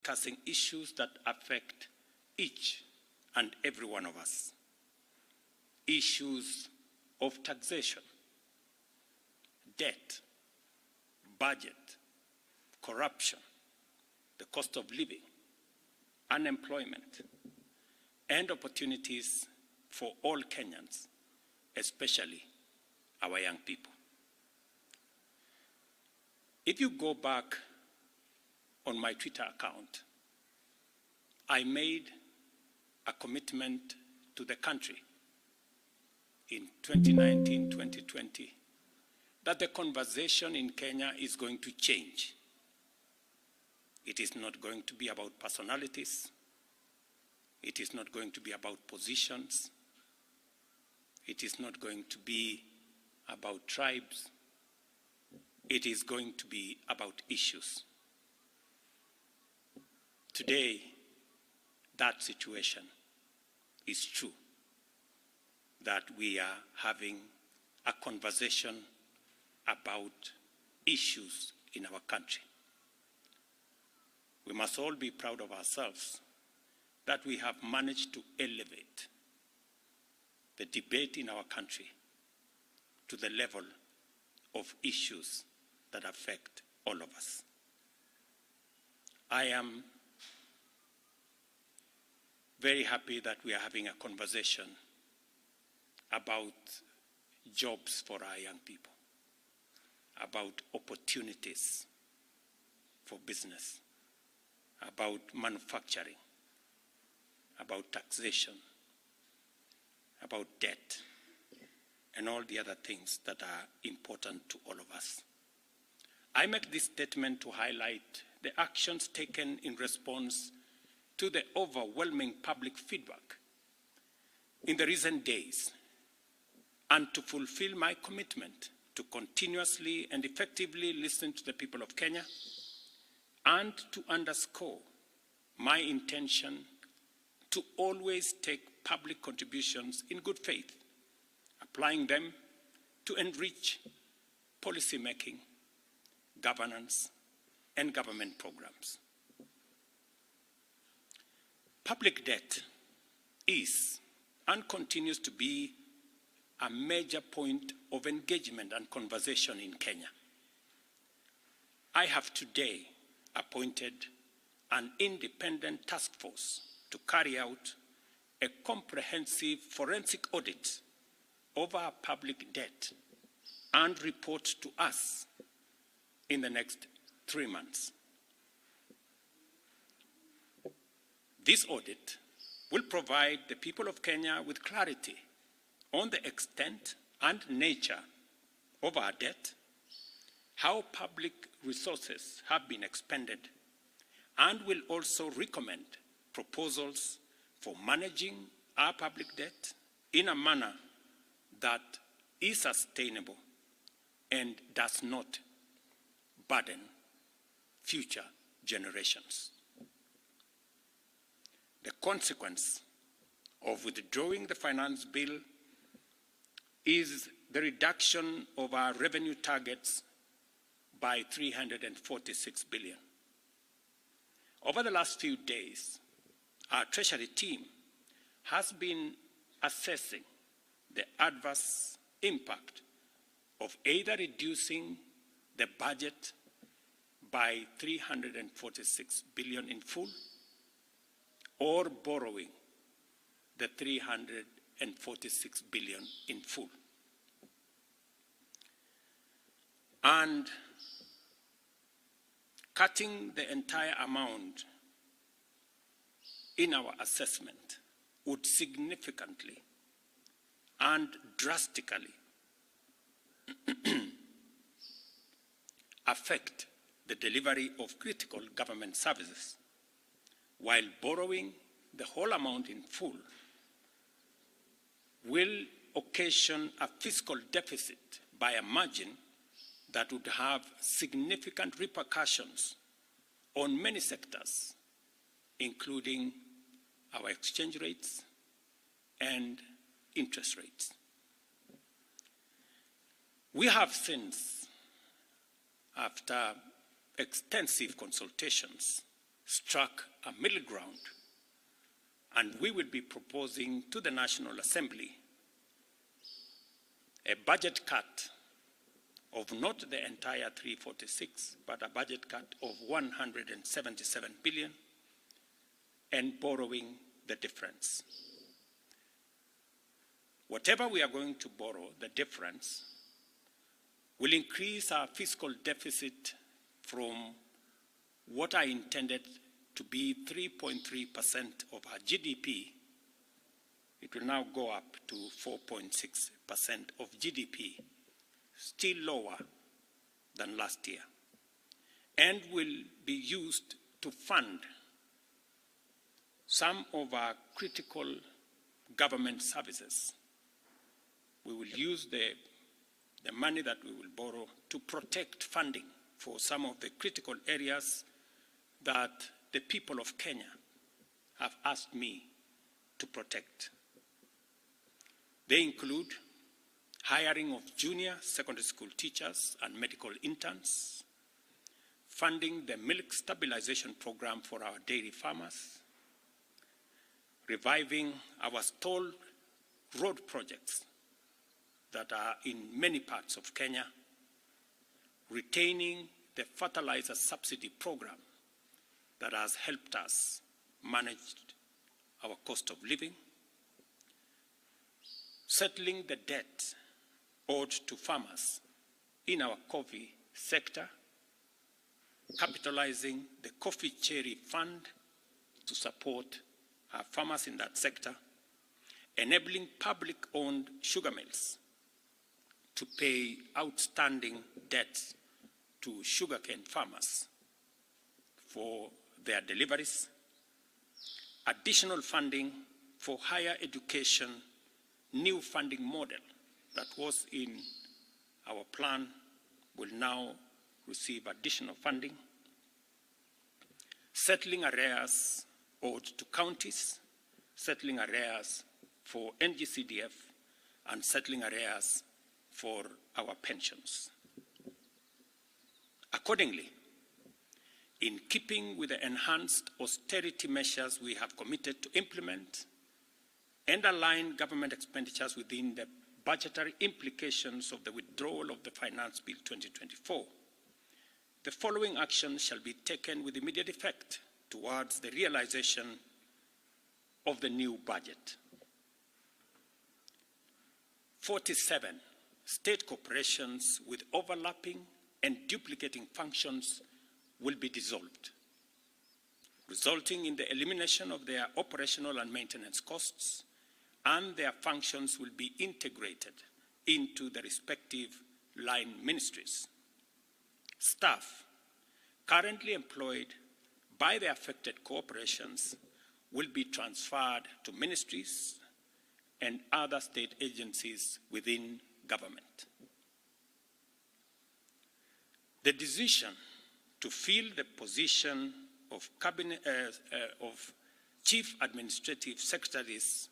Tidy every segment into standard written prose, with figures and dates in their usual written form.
discussing issues that affect each and every one of us. Issues of taxation, debt, budget, corruption, the cost of living, unemployment, and opportunities for all Kenyans, especially our young people. If you go back on my Twitter account, I made a commitment to the country in 2019-2020 that the conversation in Kenya is going to change. It is not going to be about personalities. It is not going to be about positions. It is not going to be about tribes. It is going to be about issues. Today, that situation is true, that we are having a conversation about issues in our country. We must all be proud of ourselves that we have managed to elevate the debate in our country to the level of issues that affect all of us. I am very happy that we are having a conversation about jobs for our young people, about opportunities for business, about manufacturing, about taxation, about debt, and all the other things that are important to all of us. I make this statement to highlight the actions taken in response to the overwhelming public feedback in the recent days, and to fulfill my commitment to continuously and effectively listen to the people of Kenya, and to underscore my intention to always take public contributions in good faith, applying them to enrich policy making, governance, and government programs. Public debt is and continues to be a major point of engagement and conversation in Kenya. I have today appointed an independent task force to carry out a comprehensive forensic audit of our public debt and report to us in the next 3 months. This audit will provide the people of Kenya with clarity on the extent and nature of our debt, how public resources have been expended, and will also recommend proposals for managing our public debt in a manner that is sustainable and does not burden future generations. The consequence of withdrawing the finance bill is the reduction of our revenue targets by 346 billion. Over the last few days, our Treasury team has been assessing the adverse impact of either reducing the budget by 346 billion in full or borrowing the 346 billion in full. And cutting the entire amount in our assessment would significantly and drastically affect the delivery of critical government services, while borrowing the whole amount in full will occasion a fiscal deficit by a margin that would have significant repercussions on many sectors, including our exchange rates and interest rates. We have since, after extensive consultations, struck a middle ground, and we will be proposing to the National Assembly a budget cut of not the entire 346, but a budget cut of 177 billion, and borrowing the difference. Whatever we are going to borrow, the difference, will increase our fiscal deficit from what I intended to be 3.3% of our GDP. It will now go up to 4.6% of GDP, still lower than last year, and will be used to fund some of our critical government services. We will use the money that we will borrow to protect funding for some of the critical areas that the people of Kenya have asked me to protect. They include hiring of junior secondary school teachers and medical interns, funding the milk stabilization program for our dairy farmers, reviving our stalled road projects that are in many parts of Kenya, retaining the fertilizer subsidy program that has helped us manage our cost of living, settling the debt owed to farmers in our coffee sector, capitalizing the coffee cherry fund to support our farmers in that sector, enabling public-owned sugar mills to pay outstanding debts to sugarcane farmers for their deliveries, additional funding for higher education, new funding model that was in our plan will now receive additional funding, settling arrears owed to counties, settling arrears for NGCDF, and settling arrears for our pensions. Accordingly, in keeping with the enhanced austerity measures we have committed to implement and align government expenditures within the budgetary implications of the withdrawal of the Finance Bill 2024, the following actions shall be taken with immediate effect towards the realization of the new budget. 47 state corporations with overlapping and duplicating functions will be dissolved, resulting in the elimination of their operational and maintenance costs, and their functions will be integrated into the respective line ministries. Staff currently employed by the affected corporations will be transferred to ministries and other state agencies within government. The decision to fill the position of chief administrative secretaries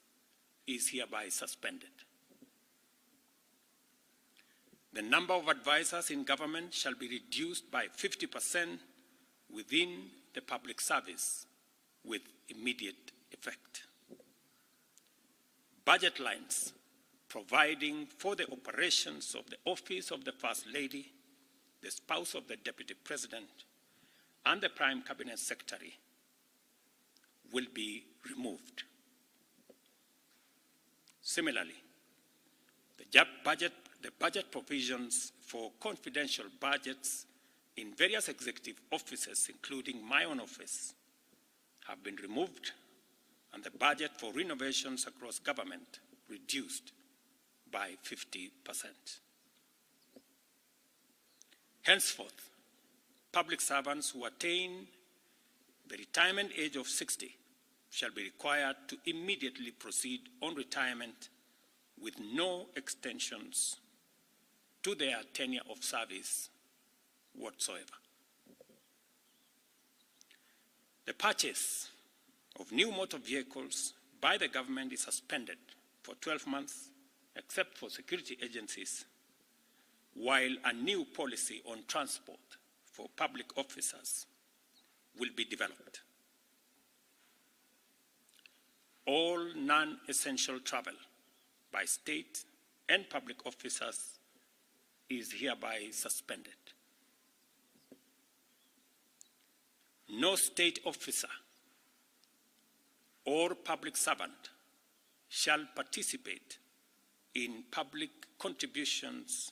is hereby suspended. The number of advisors in government shall be reduced by 50% within the public service with immediate effect. Budget lines providing for the operations of the Office of the First Lady, the spouse of the Deputy President, and the Prime Cabinet Secretary will be removed. Similarly, the budget provisions for confidential budgets in various executive offices, including my own office, have been removed, and the budget for renovations across government reduced by 50%. Henceforth, public servants who attain the retirement age of 60 shall be required to immediately proceed on retirement with no extensions to their tenure of service whatsoever. The purchase of new motor vehicles by the government is suspended for 12 months, except for security agencies, while a new policy on transport for public officers will be developed. all non-essential travel by state and public officers is hereby suspended. No state officer or public servant shall participate in public contributions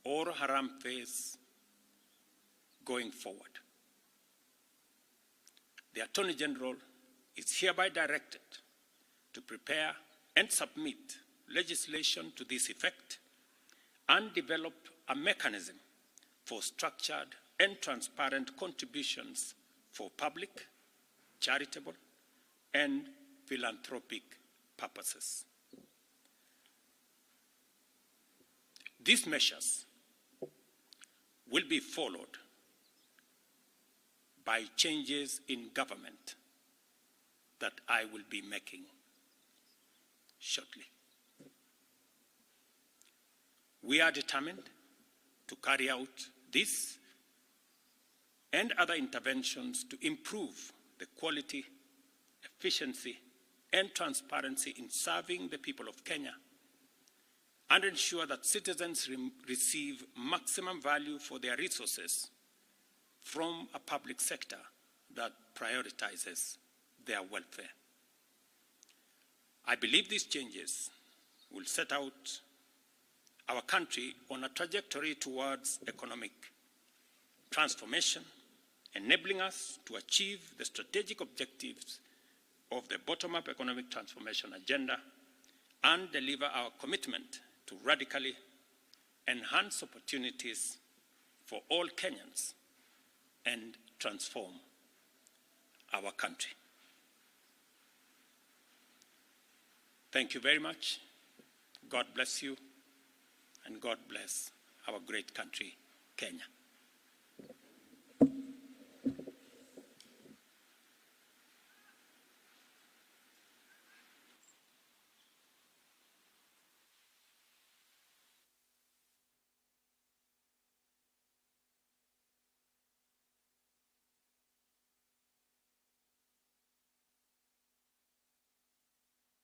or harambees going forward. The Attorney General is hereby directed to prepare and submit legislation to this effect and develop a mechanism for structured and transparent contributions for public, charitable, and philanthropic purposes. These measures will be followed by changes in government that I will be making shortly. We are determined to carry out this and other interventions to improve the quality, efficiency, and transparency in serving the people of Kenya and ensure that citizens receive maximum value for their resources from a public sector that prioritizes their welfare. I believe these changes will set out our country on a trajectory towards economic transformation, enabling us to achieve the strategic objectives of the bottom-up economic transformation agenda and deliver our commitment to radically enhance opportunities for all Kenyans and transform our country. Thank you very much. God bless you, and God bless our great country, Kenya.